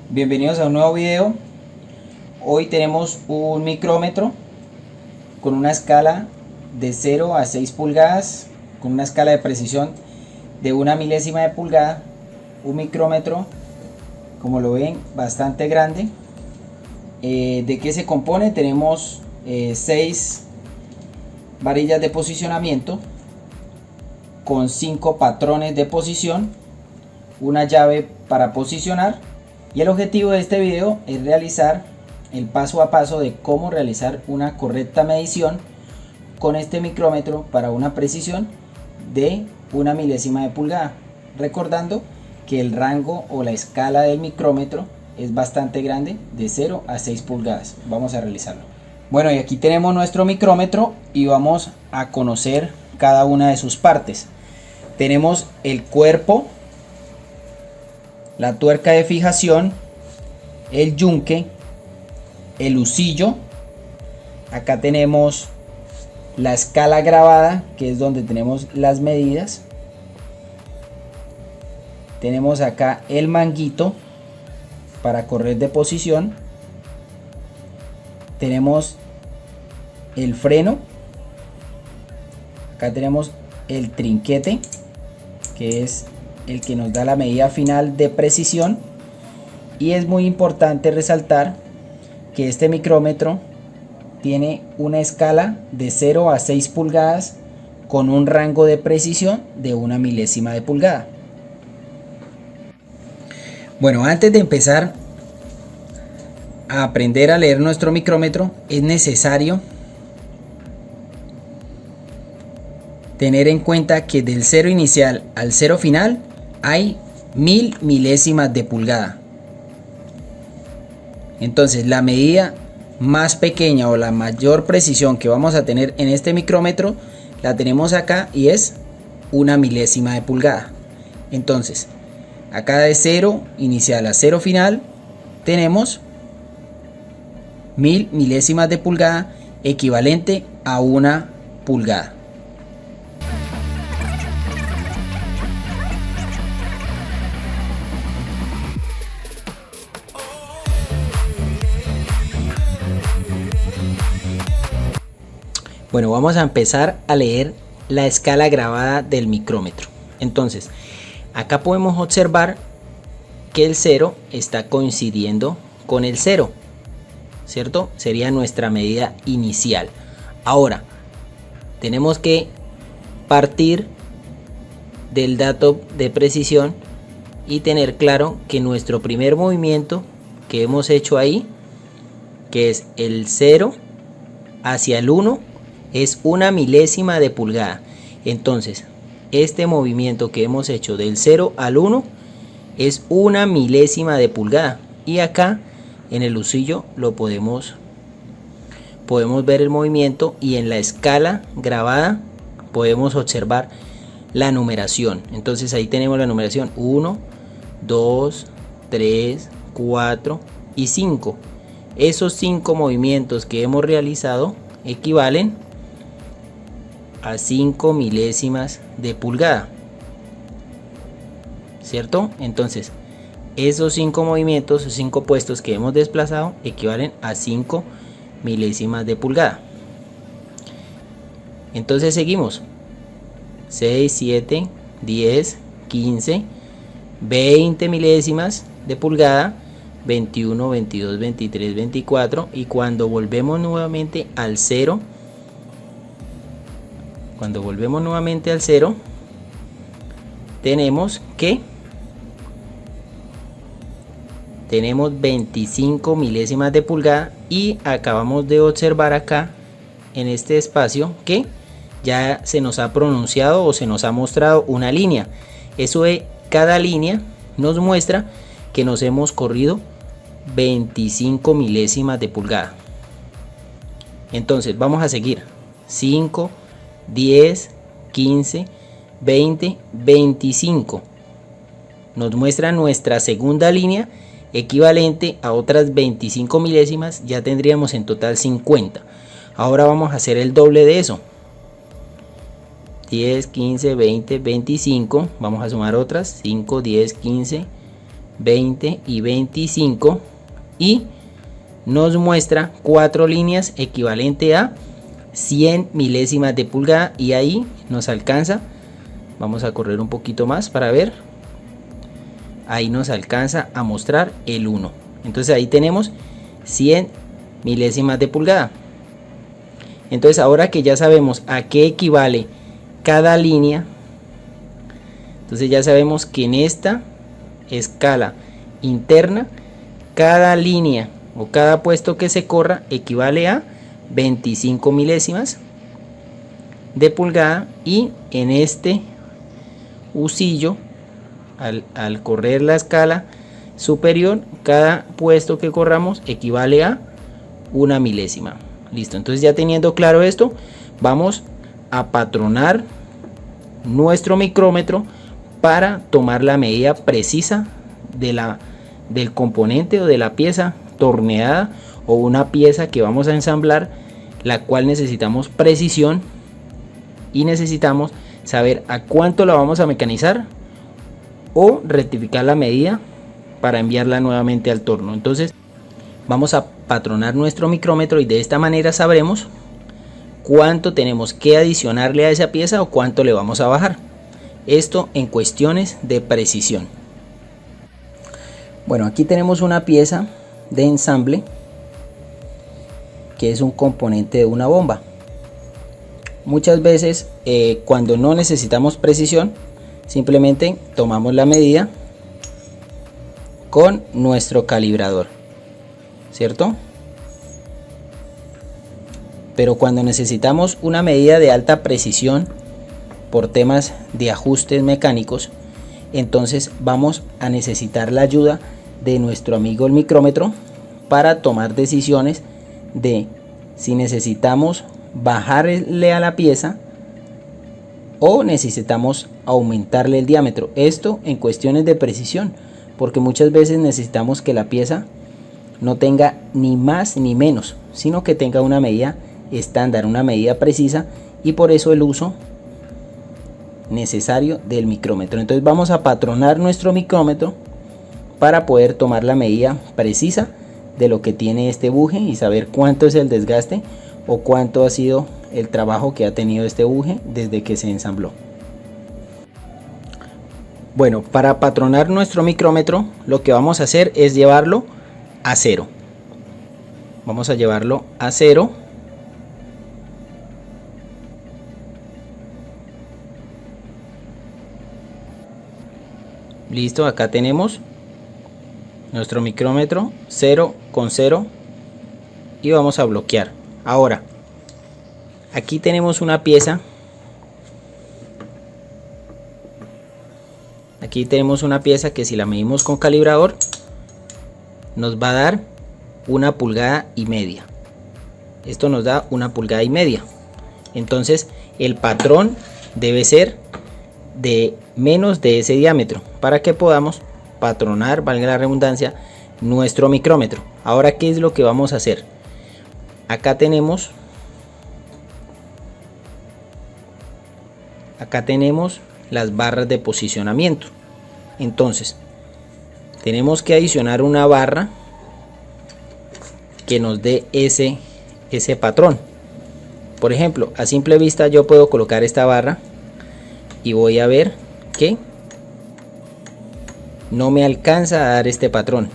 Bienvenidos a un nuevo video. Hoy tenemos un micrómetro con una escala de 0 a 6 pulgadas, con una escala de precisión de 1 milésima de pulgada. Un micrómetro, como lo ven, bastante grande. ¿De qué se compone? Tenemos 6 varillas de posicionamiento con 5 patrones de posición, una llave para posicionar, y el objetivo de este video es realizar el paso a paso de cómo realizar una correcta medición con este micrómetro para una precisión de 1 milésima de pulgada, recordando que el rango o la escala del micrómetro es bastante grande, de 0 a 6 pulgadas. Vamos a realizarlo. Bueno, y aquí tenemos nuestro micrómetro y vamos a conocer cada una de sus partes. Tenemos el cuerpo, la tuerca de fijación, el yunque, el husillo. Acá tenemos la escala grabada, que es donde tenemos las medidas. Tenemos acá el manguito para correr de posición. Tenemos el freno. Acá tenemos el trinquete, que es el que nos da la medida final de precisión. Y es muy importante resaltar que este micrómetro tiene una escala de 0 a 6 pulgadas con un rango de precisión de 1 milésima de pulgada. Bueno, antes de empezar a aprender a leer nuestro micrómetro, es necesario tener en cuenta que del 0 inicial al 0 final hay 1000 milésimas de pulgada. Entonces, la medida más pequeña o la mayor precisión que vamos a tener en este micrómetro la tenemos acá, y es 1 milésima de pulgada. Entonces, acá de 0 inicial a 0 final tenemos 1000 milésimas de pulgada, equivalente a 1 pulgada. Bueno, vamos a empezar a leer la escala grabada del micrómetro. Entonces, acá podemos observar que el 0 está coincidiendo con el 0, ¿cierto? Sería nuestra medida inicial. Ahora, tenemos que partir del dato de precisión y tener claro que nuestro primer movimiento que hemos hecho ahí, que es el 0 hacia el 1, es 1 milésima de pulgada. Entonces, este movimiento que hemos hecho del 0 al 1 es 1 milésima de pulgada. Y acá en el husillo lo podemos ver el movimiento, y en la escala grabada podemos observar la numeración. Entonces ahí tenemos la numeración 1, 2, 3, 4 y 5. Esos 5 movimientos que hemos realizado equivalen a 5 milésimas de pulgada, ¿cierto? Entonces, esos 5 movimientos, esos 5 puestos que hemos desplazado, equivalen a 5 milésimas de pulgada. Entonces seguimos: 6, 7, 10, 15, 20 milésimas de pulgada, 21, 22, 23, 24, y cuando volvemos nuevamente al 0, tenemos que 25 milésimas de pulgada, y acabamos de observar acá en este espacio que ya se nos ha pronunciado o se nos ha mostrado una línea. Eso de cada línea nos muestra que nos hemos corrido 25 milésimas de pulgada. Entonces vamos a seguir: 5, 10, 15, 20, 25. Nos muestra nuestra segunda línea equivalente a otras 25 milésimas. Ya tendríamos en total 50. Ahora vamos a hacer el doble de eso: 10, 15, 20, 25. Vamos a sumar otras: 5, 10, 15, 20 y 25 y nos muestra 4 líneas equivalente a 100 milésimas de pulgada, y ahí nos alcanza. Vamos a correr un poquito más para ver. Ahí nos alcanza a mostrar el 1. Entonces ahí tenemos 100 milésimas de pulgada. Entonces ahora que ya sabemos a qué equivale cada línea, entonces ya sabemos que en esta escala interna cada línea o cada puesto que se corra equivale a 25 milésimas de pulgada, y en este husillo al correr la escala superior cada puesto que corramos equivale a 1 milésima. Listo, entonces ya teniendo claro esto, vamos a patronar nuestro micrómetro para tomar la medida precisa del componente o de la pieza torneada o una pieza que vamos a ensamblar, la cual necesitamos precisión y necesitamos saber a cuánto la vamos a mecanizar o rectificar la medida para enviarla nuevamente al torno. Entonces vamos a patronar nuestro micrómetro y de esta manera sabremos cuánto tenemos que adicionarle a esa pieza o cuánto le vamos a bajar. Esto en cuestiones de precisión. Bueno, aquí tenemos una pieza de ensamble que es un componente de una bomba. Muchas veces cuando no necesitamos precisión, simplemente tomamos la medida con nuestro calibrador, ¿cierto? Pero cuando necesitamos una medida de alta precisión por temas de ajustes mecánicos, entonces vamos a necesitar la ayuda de nuestro amigo el micrómetro para tomar decisiones de si necesitamos bajarle a la pieza o necesitamos aumentarle el diámetro. Esto en cuestiones de precisión, porque muchas veces necesitamos que la pieza no tenga ni más ni menos, sino que tenga una medida estándar, una medida precisa, y por eso el uso necesario del micrómetro. Entonces vamos a patronar nuestro micrómetro para poder tomar la medida precisa de lo que tiene este buje y saber cuánto es el desgaste o cuánto ha sido el trabajo que ha tenido este buje desde que se ensambló. Bueno, para patronar nuestro micrómetro lo que vamos a hacer es llevarlo a cero. Vamos a llevarlo a cero. Listo, acá tenemos nuestro micrómetro 0,0 y vamos a bloquear. Ahora, aquí tenemos una pieza. Aquí tenemos una pieza que si la medimos con calibrador nos va a dar 1,5 pulgadas. Esto nos da 1,5 pulgadas. Entonces el patrón debe ser de menos de ese diámetro para que podamos patronar, valga la redundancia, nuestro micrómetro. Ahora, ¿qué es lo que vamos a hacer? Acá tenemos las barras de posicionamiento. Entonces tenemos que adicionar una barra que nos dé ese patrón. Por ejemplo, a simple vista yo puedo colocar esta barra y voy a ver que no me alcanza a dar este patrón,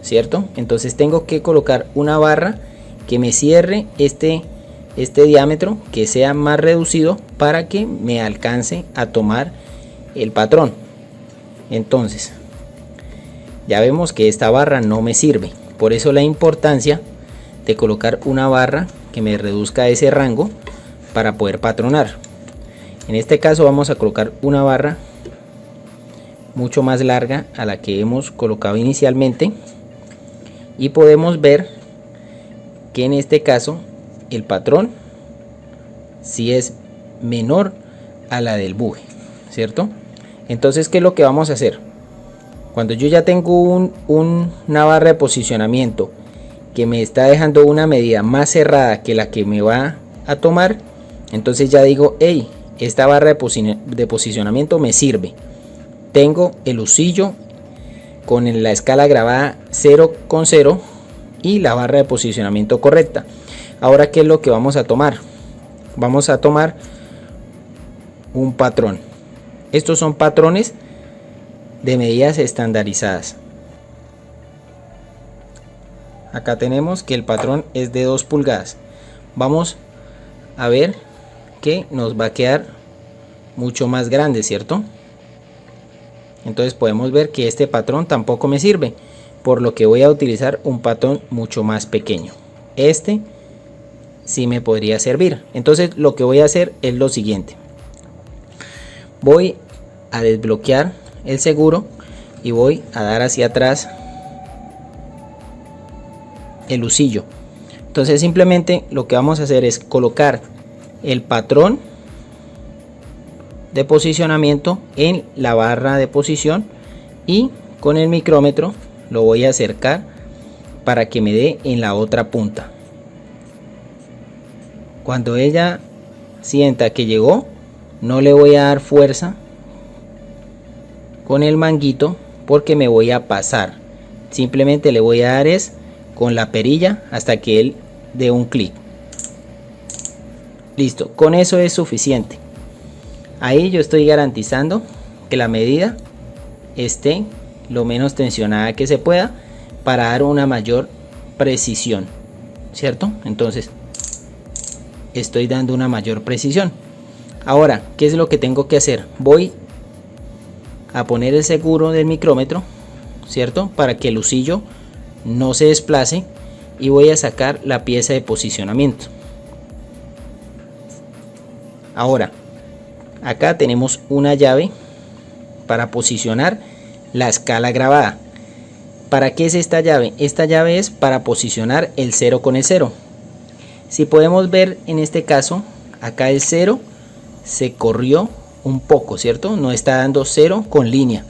¿cierto? Entonces tengo que colocar una barra que me cierre este diámetro, que sea más reducido para que me alcance a tomar el patrón. Entonces ya vemos que esta barra no me sirve, por eso la importancia de colocar una barra que me reduzca ese rango para poder patronar. En este caso vamos a colocar una barra mucho más larga a la que hemos colocado inicialmente y podemos ver que en este caso el patrón sí es menor a la del buje, ¿cierto? Entonces, ¿qué es lo que vamos a hacer? Cuando yo ya tengo una barra de posicionamiento que me está dejando una medida más cerrada que la que me va a tomar, entonces ya digo, hey, esta barra de posicionamiento me sirve. Tengo el husillo con la escala grabada 0,0 y la barra de posicionamiento correcta. Ahora, ¿qué es lo que vamos a tomar? Vamos a tomar un patrón. Estos son patrones de medidas estandarizadas. Acá tenemos que el patrón es de 2 pulgadas. Vamos a ver que nos va a quedar mucho más grande, ¿cierto? Entonces podemos ver que este patrón tampoco me sirve, por lo que voy a utilizar un patrón mucho más pequeño. Este sí me podría servir. Entonces lo que voy a hacer es lo siguiente: voy a desbloquear el seguro y voy a dar hacia atrás el husillo. Entonces simplemente lo que vamos a hacer es colocar el patrón de posicionamiento en la barra de posición y con el micrómetro lo voy a acercar para que me dé en la otra punta. Cuando ella sienta que llegó, no le voy a dar fuerza con el manguito porque me voy a pasar. Simplemente le voy a dar es con la perilla hasta que él dé un clic. Listo, con eso es suficiente. Ahí yo estoy garantizando que la medida esté lo menos tensionada que se pueda para dar una mayor precisión, ¿cierto? Entonces estoy dando una mayor precisión. Ahora, ¿qué es lo que tengo que hacer? Voy a poner el seguro del micrómetro, ¿cierto? Para que el husillo no se desplace, y voy a sacar la pieza de posicionamiento. Ahora, acá tenemos una llave para posicionar la escala grabada. ¿Para qué es esta llave? Esta llave es para posicionar el 0 con el 0. Si podemos ver en este caso, acá el 0 se corrió un poco, ¿cierto? No está dando 0 con línea.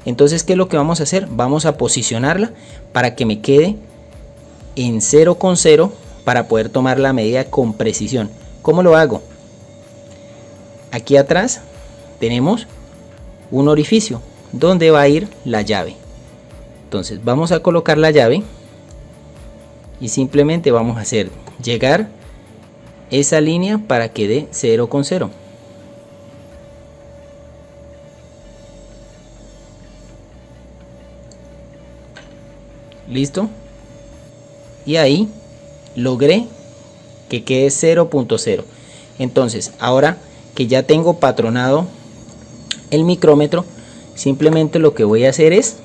Entonces, ¿qué es lo que vamos a hacer? Vamos a posicionarla para que me quede en 0 con 0 para poder tomar la medida con precisión. ¿Cómo lo hago? Aquí atrás tenemos un orificio donde va a ir la llave. Entonces vamos a colocar la llave y simplemente vamos a hacer llegar esa línea para que dé 0 con 0. Listo. Y ahí logré que quede 0.0. Entonces, ahora que ya tengo patronado el micrómetro, simplemente lo que voy a hacer es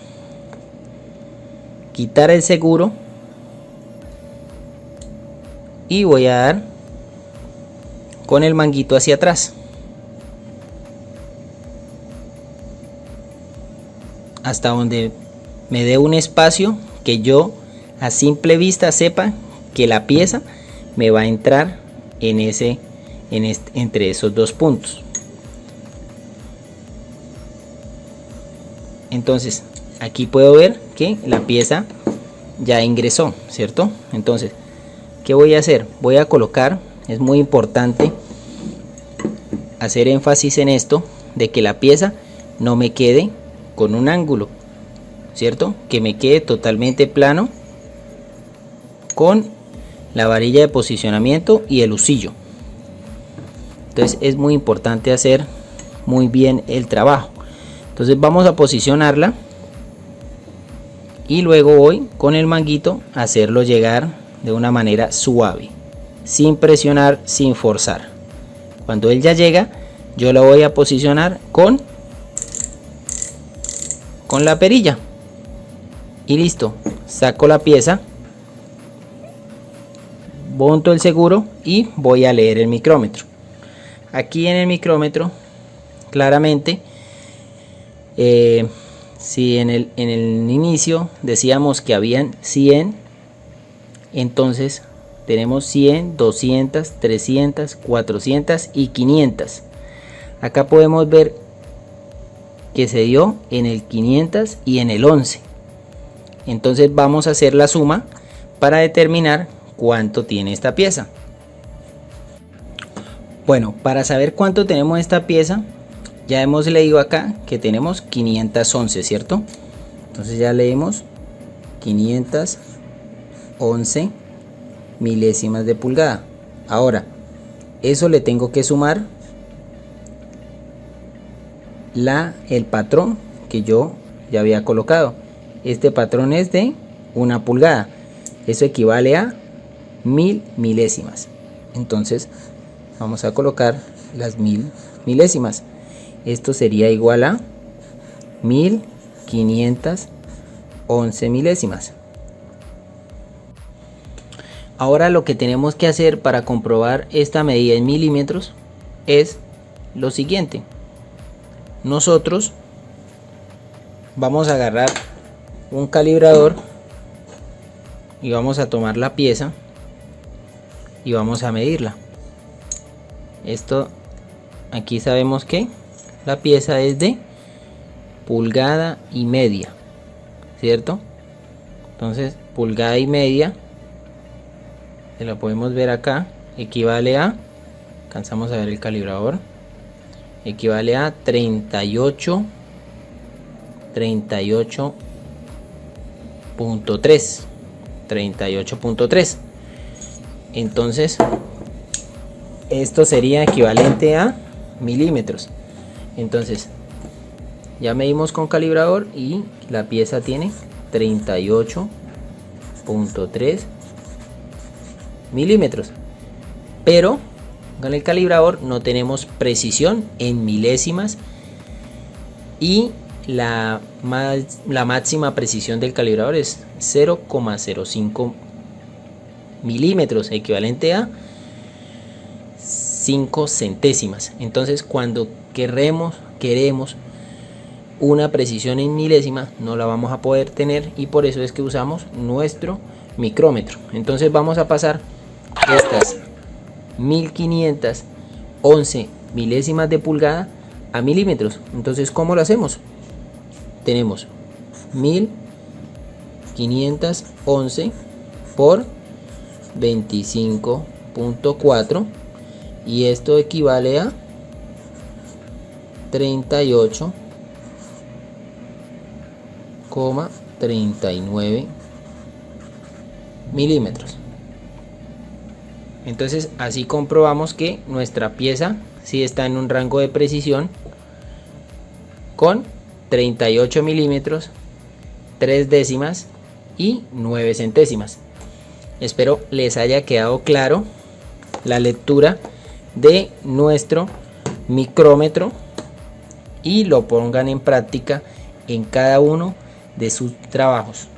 quitar el seguro y voy a dar con el manguito hacia atrás hasta donde me dé un espacio que yo a simple vista sepa que la pieza me va a entrar entre esos dos puntos. Entonces aquí puedo ver que la pieza ya ingresó, ¿cierto? Entonces, ¿qué voy a hacer? Voy a colocar, es muy importante hacer énfasis en esto, de que la pieza no me quede con un ángulo, ¿cierto? Que me quede totalmente plano con la varilla de posicionamiento y el husillo. Entonces es muy importante hacer muy bien el trabajo. Entonces vamos a posicionarla y luego voy con el manguito a hacerlo llegar de una manera suave, sin presionar, sin forzar. Cuando él ya llega, yo lo voy a posicionar con la perilla y listo. Saco la pieza, monto el seguro y voy a leer el micrómetro. Aquí en el micrómetro claramente, si en el inicio decíamos que habían 100, entonces tenemos 100, 200, 300, 400 y 500. Acá podemos ver que se dio en el 500 y en el 11. Entonces vamos a hacer la suma para determinar cuánto tiene esta pieza. Bueno, para saber cuánto tenemos esta pieza, ya hemos leído acá que tenemos 511, ¿cierto? Entonces ya leemos 511 milésimas de pulgada. Ahora, eso le tengo que sumar el patrón que yo ya había colocado. Este patrón es de 1 pulgada. Eso equivale a 1000 milésimas. Entonces vamos a colocar las 1000 milésimas. Esto sería igual a 1511 milésimas. Ahora lo que tenemos que hacer para comprobar esta medida en milímetros es lo siguiente. Nosotros vamos a agarrar un calibrador y vamos a tomar la pieza y vamos a medirla. Esto aquí sabemos que la pieza es de pulgada y media, ¿cierto? Entonces pulgada y media, se la podemos ver acá, equivale a, alcanzamos a ver el calibrador, equivale a 38.3. Entonces esto sería equivalente a milímetros. Entonces ya medimos con calibrador y la pieza tiene 38.3 milímetros, pero con el calibrador no tenemos precisión en milésimas y la máxima precisión del calibrador es 0,05 milímetros, equivalente a 5 centésimas. Entonces cuando queremos una precisión en milésima no la vamos a poder tener, y por eso es que usamos nuestro micrómetro. Entonces vamos a pasar estas 1511 milésimas de pulgada a milímetros. Entonces, ¿cómo lo hacemos? Tenemos 1511 por 25.4 y esto equivale a 38,39 milímetros. Entonces así comprobamos que nuestra pieza sí está en un rango de precisión con 38 milímetros, 3 décimas y 9 centésimas. Espero les haya quedado claro la lectura de nuestro micrómetro y lo pongan en práctica en cada uno de sus trabajos.